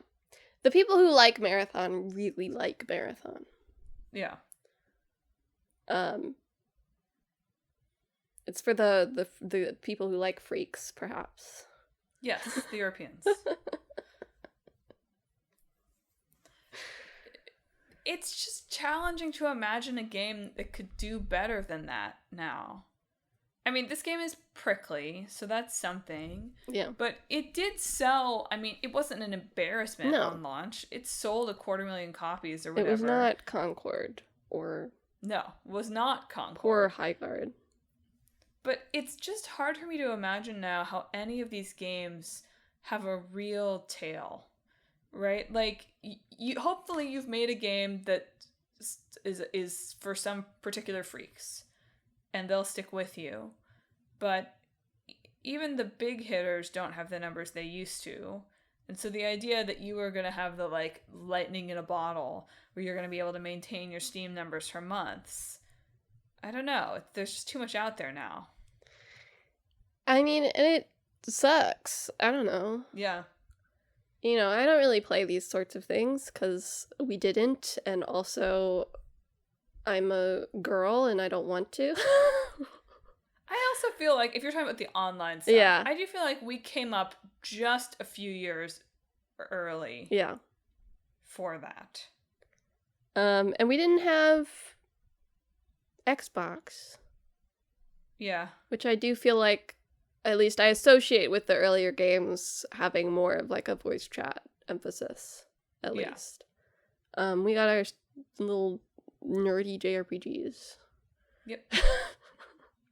S2: The people who like Marathon really like Marathon.
S1: Yeah.
S2: It's for the people who like freaks, perhaps.
S1: Yes, the Europeans. It's just challenging to imagine a game that could do better than that now. I mean, this game is prickly, so that's something.
S2: Yeah.
S1: But it did sell, I mean, it wasn't an embarrassment on launch. It sold 250,000 copies or whatever.
S2: It was not Concord or...
S1: No, it was not Concord.
S2: Or Highguard.
S1: But it's just hard for me to imagine now how any of these games have a real tail, right? Like, hopefully you've made a game that is for some particular freaks, and they'll stick with you. But even the big hitters don't have the numbers they used to. And so the idea that you are going to have the, like, lightning in a bottle, where you're going to be able to maintain your Steam numbers for months, I don't know. There's just too much out there now.
S2: I mean, and it sucks. I don't know.
S1: Yeah.
S2: You know, I don't really play these sorts of things because we didn't, and also I'm a girl and I don't want to.
S1: I also feel like, if you're talking about the online stuff, I do feel like we came up just a few years early.
S2: Yeah.
S1: For that.
S2: And we didn't have Xbox.
S1: Yeah. Which
S2: I do feel like, at least I associate with the earlier games having more of like a voice chat emphasis, at least. We got our little nerdy JRPGs.
S1: Yep.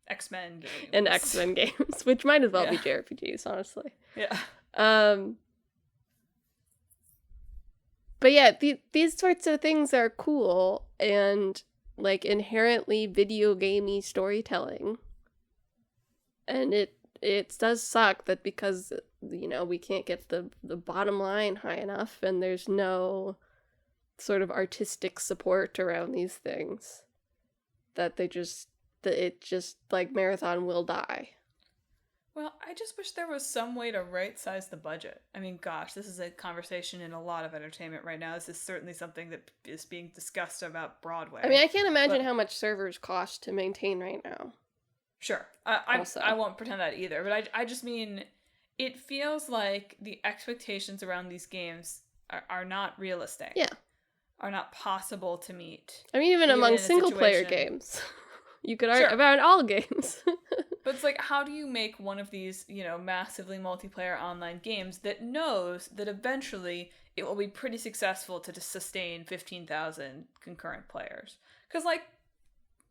S1: X-Men games.
S2: And X-Men games, which might as well be
S1: Yeah.
S2: JRPGs, honestly.
S1: Yeah.
S2: But yeah, these sorts of things are cool and like inherently video gamey storytelling. And it does suck that because, you know, we can't get the bottom line high enough and there's no sort of artistic support around these things, that it just like Marathon will die.
S1: Well, I just wish there was some way to right-size the budget. I mean, gosh, this is a conversation in a lot of entertainment right now. This is certainly something that is being discussed about Broadway.
S2: I mean, I can't imagine how much servers cost to maintain right now.
S1: Sure. I won't pretend that either, but I just mean, it feels like the expectations around these games are not realistic.
S2: Yeah.
S1: Are not possible to meet.
S2: I mean, even among single-player games. You could argue about all games.
S1: But it's like, how do you make one of these, you know, massively multiplayer online games that knows that eventually it will be pretty successful to sustain 15,000 concurrent players? Because, like,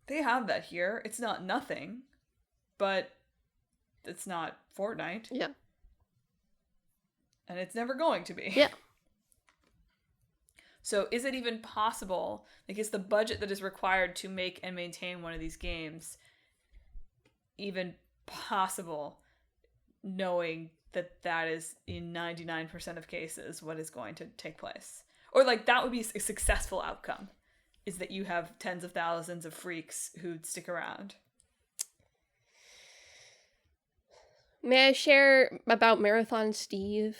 S1: they have that here. It's not nothing, but it's not Fortnite.
S2: Yeah.
S1: And it's never going to be.
S2: Yeah.
S1: So is it even possible, like, is the budget that is required to make and maintain one of these games even possible, knowing that that is in 99% of cases what is going to take place? Or, like, that would be a successful outcome, is that you have tens of thousands of freaks who'd stick around.
S2: May I share about Marathon Steve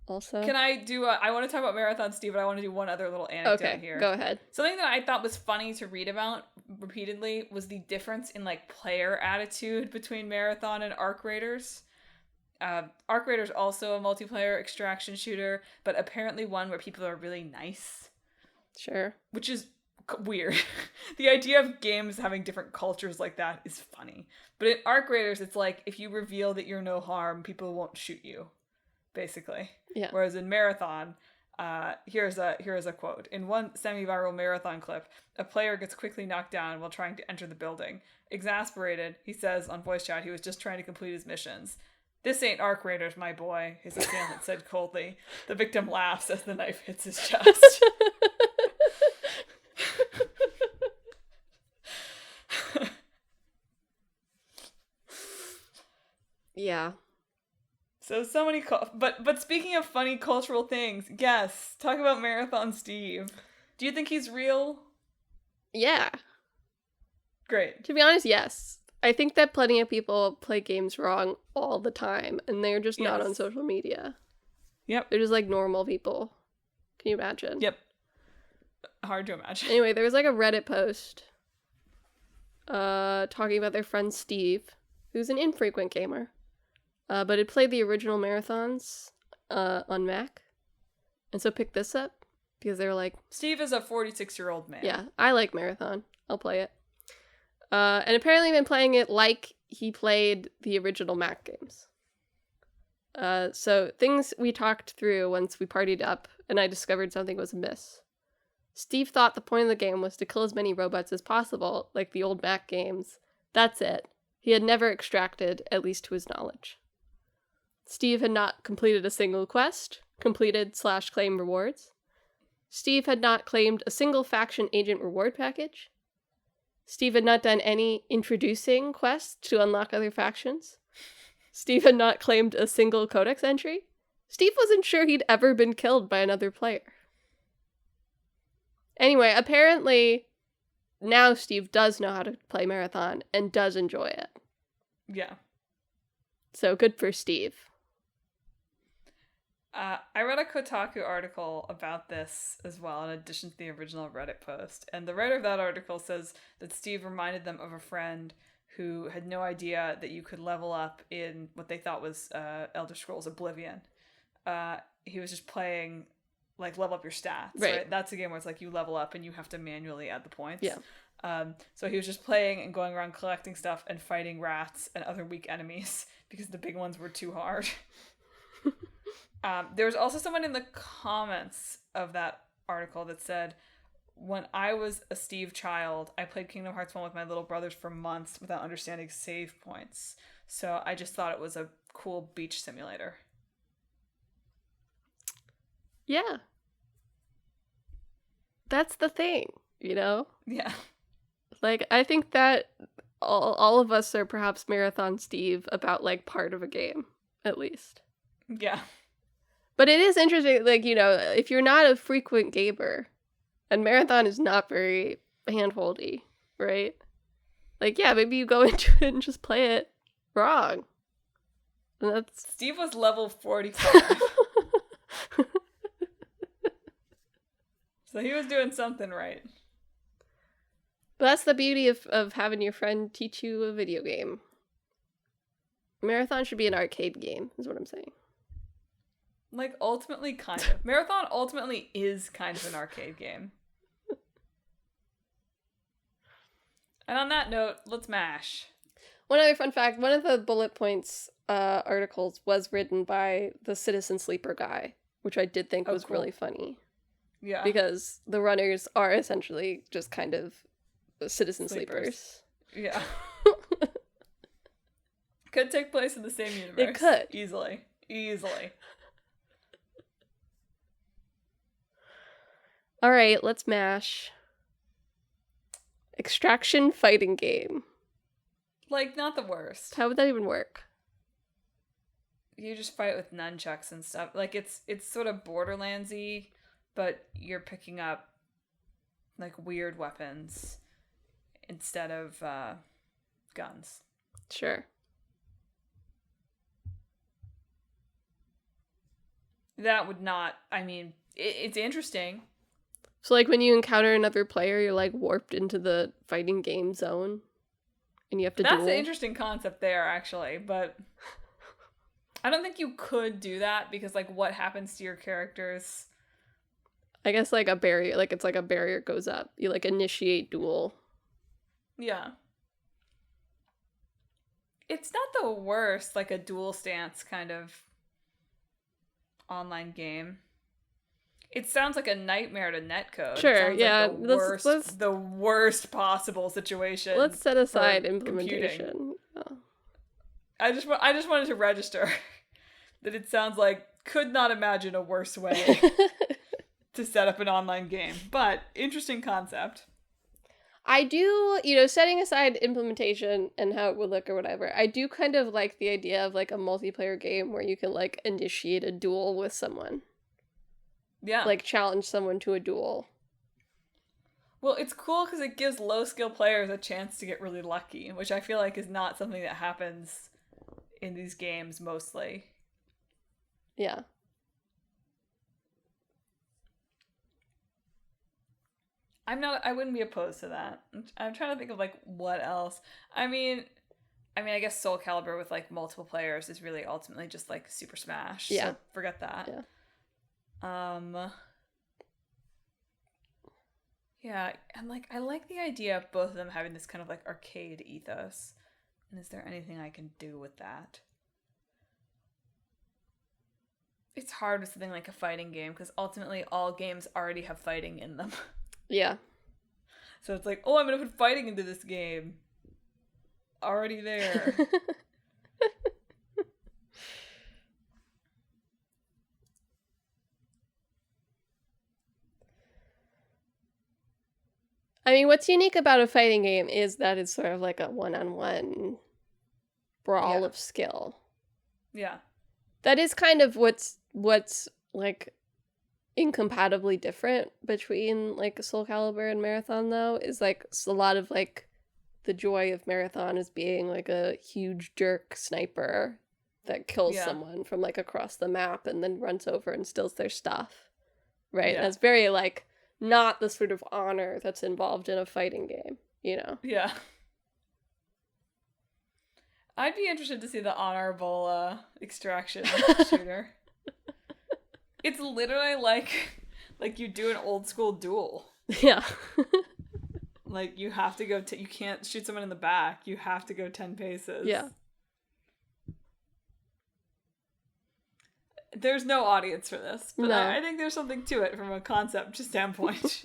S2: also?
S1: Can I do I want to talk about Marathon Steve, but I want to do one other little anecdote here.
S2: Go ahead.
S1: Something that I thought was funny to read about repeatedly was the difference in, like, player attitude between Marathon and Arc Raiders. Arc Raiders also a multiplayer extraction shooter, but apparently one where people are really nice.
S2: Sure.
S1: Which is weird. The idea of games having different cultures like that is funny. But in Arc Raiders, it's like, if you reveal that you're no harm, people won't shoot you, basically.
S2: Yeah.
S1: Whereas in Marathon, here's a quote. In one semi-viral Marathon clip, a player gets quickly knocked down while trying to enter the building. Exasperated, he says on voice chat he was just trying to complete his missions. "This ain't Arc Raiders, my boy," his assailant said coldly. The victim laughs as the knife hits his chest.
S2: Yeah.
S1: So many, but speaking of funny cultural things, yes, talk about Marathon Steve. Do you think he's real?
S2: Yeah.
S1: Great.
S2: To be honest, yes. I think that plenty of people play games wrong all the time, and they're just not on social media.
S1: Yep.
S2: They're just like normal people. Can you imagine?
S1: Yep. Hard to imagine.
S2: Anyway, there was like a Reddit post talking about their friend Steve, who's an infrequent gamer. But it played the original Marathons on Mac. And so picked this up because they were like...
S1: Steve is a 46-year-old man.
S2: Yeah, I like Marathon. I'll play it. And apparently been playing it like he played the original Mac games. So things we talked through once we partied up and I discovered something was amiss. Steve thought the point of the game was to kill as many robots as possible, like the old Mac games. That's it. He had never extracted, at least to his knowledge. Steve had not completed a single quest, completed/claimed rewards. Steve had not claimed a single faction agent reward package. Steve had not done any introducing quests to unlock other factions. Steve had not claimed a single codex entry. Steve wasn't sure he'd ever been killed by another player. Anyway, apparently now Steve does know how to play Marathon and does enjoy it.
S1: Yeah.
S2: So good for Steve.
S1: I read a Kotaku article about this as well, in addition to the original Reddit post. And the writer of that article says that Steve reminded them of a friend who had no idea that you could level up in what they thought was Elder Scrolls Oblivion. He was just playing, like, level up your stats, right? That's a game where it's like you level up and you have to manually add the points.
S2: Yeah.
S1: So he was just playing and going around collecting stuff and fighting rats and other weak enemies because the big ones were too hard. There was also someone in the comments of that article that said, when I was a Steve child, I played Kingdom Hearts 1 with my little brothers for months without understanding save points. So I just thought it was a cool beach simulator.
S2: Yeah. That's the thing, you know?
S1: Yeah.
S2: Like, I think that all of us are perhaps Marathon Steve about, like, part of a game, at least.
S1: Yeah.
S2: But it is interesting, like, you know, if you're not a frequent gamer, and Marathon is not very handholdy, right? Like, yeah, maybe you go into it and just play it wrong. And that's...
S1: Steve was level 45. So he was doing something right.
S2: But that's the beauty of having your friend teach you a video game. Marathon should be an arcade game, is what I'm saying.
S1: Like, ultimately, kind of. Marathon ultimately is kind of an arcade game. And on that note, let's mash.
S2: One other fun fact, one of the bullet points articles was written by the Citizen Sleeper guy, which I did think was really funny.
S1: Yeah.
S2: Because the runners are essentially just kind of citizen sleepers.
S1: Yeah. Could take place in the same universe.
S2: It could.
S1: Easily.
S2: All right, let's mash. Extraction fighting game.
S1: Like, not the worst.
S2: How would that even work?
S1: You just fight with nunchucks and stuff. Like, it's sort of Borderlands-y, but you're picking up, like, weird weapons instead of guns.
S2: Sure.
S1: That would not, I mean, it's interesting.
S2: So, like, when you encounter another player, you're, like, warped into the fighting game zone, and you have to duel.
S1: That's an interesting concept there, actually, but I don't think you could do that, because, like, what happens to your characters?
S2: I guess, like, a barrier, like, it's like a barrier goes up. You, like, initiate duel.
S1: Yeah. It's not the worst, like, a dual stance kind of online game. It sounds like a nightmare to netcode.
S2: Sure, yeah.
S1: Like the worst possible situation.
S2: Let's set aside implementation.
S1: Oh. I just wanted to register that it sounds like could not imagine a worse way to set up an online game. But interesting concept.
S2: I do, you know, setting aside implementation and how it would look or whatever, I do kind of like the idea of, like, a multiplayer game where you can, like, initiate a duel with someone.
S1: Yeah.
S2: Like, challenge someone to a duel.
S1: Well, it's cool because it gives low-skill players a chance to get really lucky, which I feel like is not something that happens in these games mostly.
S2: Yeah.
S1: I wouldn't be opposed to that. I'm trying to think of, like, what else. I mean, I guess Soulcalibur with, like, multiple players is really ultimately just, like, Super Smash.
S2: Yeah.
S1: So forget that.
S2: Yeah.
S1: Yeah, and, like, I like the idea of both of them having this kind of, like, arcade ethos. And is there anything I can do with that? It's hard with something like a fighting game, because ultimately all games already have fighting in them.
S2: Yeah.
S1: So it's like, oh, I'm going to put fighting into this game. Already there.
S2: I mean, what's unique about a fighting game is that it's sort of like a one-on-one brawl of skill.
S1: Yeah.
S2: That is kind of what's like incompatibly different between, like, Soulcalibur and Marathon, though, is, like, a lot of, like, the joy of Marathon is being, like, a huge jerk sniper that kills someone from, like, across the map and then runs over and steals their stuff, right?
S1: Yeah.
S2: That's very, like, not the sort of honor that's involved in a fighting game, you know?
S1: Yeah. I'd be interested to see the honorable extraction shooter. It's literally like you do an old school duel.
S2: Yeah.
S1: Like, you have to go, you can't shoot someone in the back. You have to go 10 paces.
S2: Yeah.
S1: There's no audience for this, but
S2: No.
S1: I think there's something to it from a concept standpoint.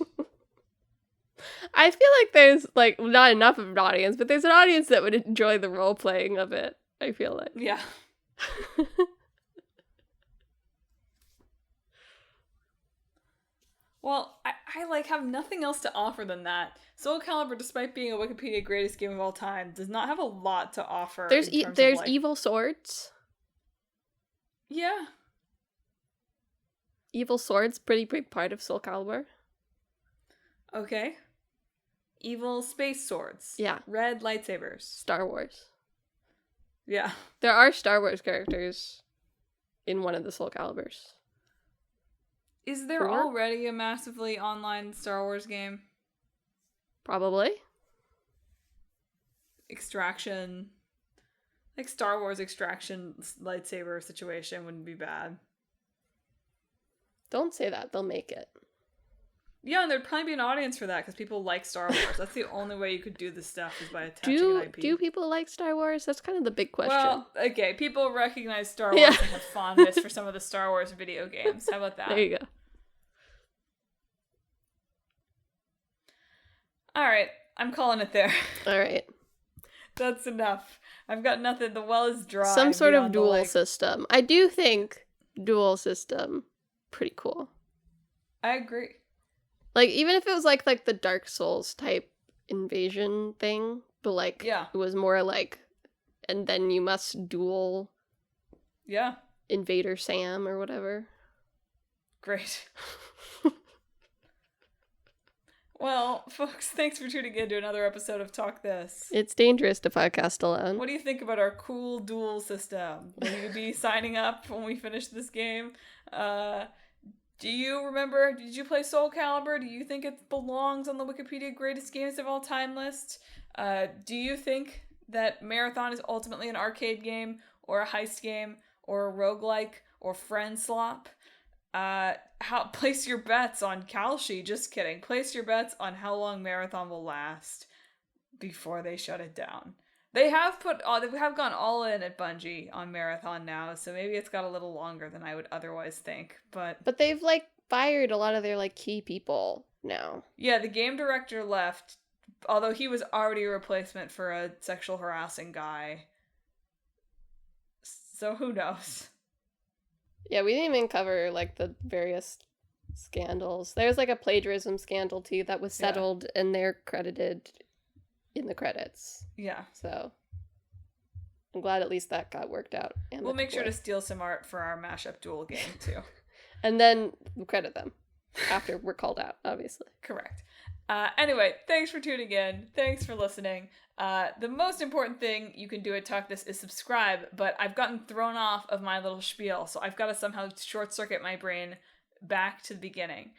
S2: I feel like there's, like, not enough of an audience, but there's an audience that would enjoy the role-playing of it, I feel like.
S1: Yeah. Well, I like have nothing else to offer than that. Soulcalibur, despite being a Wikipedia greatest game of all time, does not have a lot to offer.
S2: There's
S1: in terms
S2: there's
S1: of, like...
S2: evil swords.
S1: Yeah.
S2: Evil swords, pretty big part of Soulcalibur.
S1: Okay. Evil space swords.
S2: Yeah.
S1: Red lightsabers.
S2: Star Wars.
S1: Yeah.
S2: There are Star Wars characters in one of the Soulcaliburs.
S1: Is there
S2: 4?
S1: already a massively online Star Wars game?
S2: Probably.
S1: Extraction. Like Star Wars Extraction lightsaber situation wouldn't be bad.
S2: Don't say that. They'll make it.
S1: Yeah, and there'd probably be an audience for that because people like Star Wars. That's the only way you could do this stuff is by attaching an IP.
S2: Do people like Star Wars? That's kind of the big question.
S1: Well, okay, people recognize Star Wars and have fondness for some of the Star Wars video games. How about that?
S2: There you go.
S1: All right, I'm calling it there.
S2: All right.
S1: That's enough. I've got nothing. The well is dry.
S2: Some sort of
S1: beyond the,
S2: duel
S1: like...
S2: system. I do think duel system pretty cool.
S1: I agree.
S2: Like, even if it was like the Dark Souls type invasion thing, but like
S1: Yeah.
S2: it was more like, and then you must duel
S1: Yeah.
S2: Invader Sam or whatever.
S1: Great. Well, folks, thanks for tuning in to another episode of Talk This.
S2: It's dangerous to podcast alone.
S1: What do you think about our cool duel system? Will you be signing up when we finish this game? Do you remember, did you play Soulcalibur? Do you think it belongs on the Wikipedia greatest games of all time list? Do you think that Marathon is ultimately an arcade game, or a heist game, or a roguelike, or friendslop? Place your bets on Kalshi. Just kidding. Place your bets on how long Marathon will last before they shut it down. They have gone all in at Bungie on Marathon now, so maybe it's got a little longer than I would otherwise think. But
S2: they've like fired a lot of their like key people now.
S1: Yeah, the game director left, although he was already a replacement for a sexual harassing guy. So who knows?
S2: Yeah, we didn't even cover like the various scandals. There's like a plagiarism scandal too that was settled, and they're credited in the credits.
S1: Yeah.
S2: So I'm glad at least that got worked out.
S1: We'll make sure to steal some art for our mashup duel game too.
S2: And then we'll credit them after we're called out, obviously.
S1: Correct. Anyway, thanks for tuning in. Thanks for listening. The most important thing you can do at Talk This is subscribe, but I've gotten thrown off of my little spiel, so I've got to somehow short-circuit my brain back to the beginning.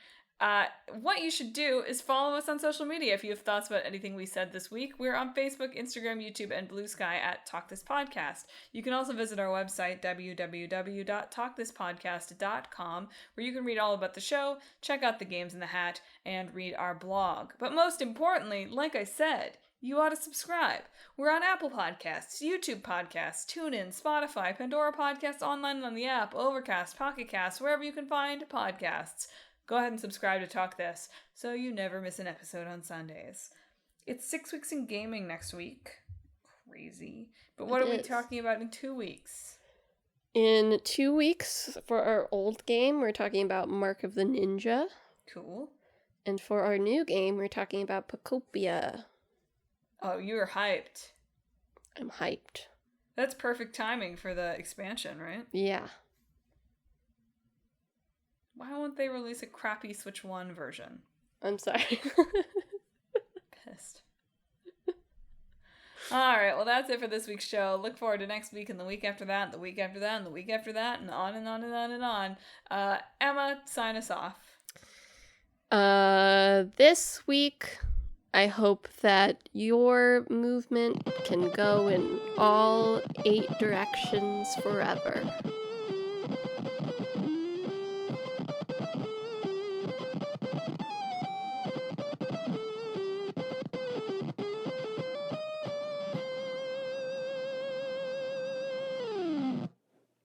S1: What you should do is follow us on social media if you have thoughts about anything we said this week. We're on Facebook, Instagram, YouTube, and Blue Sky at Talk This Podcast. You can also visit our website, www.talkthispodcast.com, where you can read all about the show, check out the games in the hat, and read our blog. But most importantly, like I said, you ought to subscribe. We're on Apple Podcasts, YouTube Podcasts, TuneIn, Spotify, Pandora Podcasts, online and on the app, Overcast, Pocket Casts, wherever you can find podcasts. Go ahead and subscribe to Talk This so you never miss an episode on Sundays. It's 6 weeks in gaming next week. Crazy. But what are we talking about in 2 weeks?
S2: In 2 weeks, for our old game, we're talking about Mark of the Ninja.
S1: Cool.
S2: And for our new game, we're talking about Pacopia.
S1: Oh, you're hyped.
S2: I'm hyped.
S1: That's perfect timing for the expansion, right?
S2: Yeah.
S1: Why won't they release a crappy Switch 1 version?
S2: I'm sorry.
S1: Pissed. Alright, well that's it for this week's show. Look forward to next week and the week after that, and the week after that, and the week after that, and on and on and on and on. Emma, sign us off.
S2: This week, I hope that your movement can go in all 8 directions forever.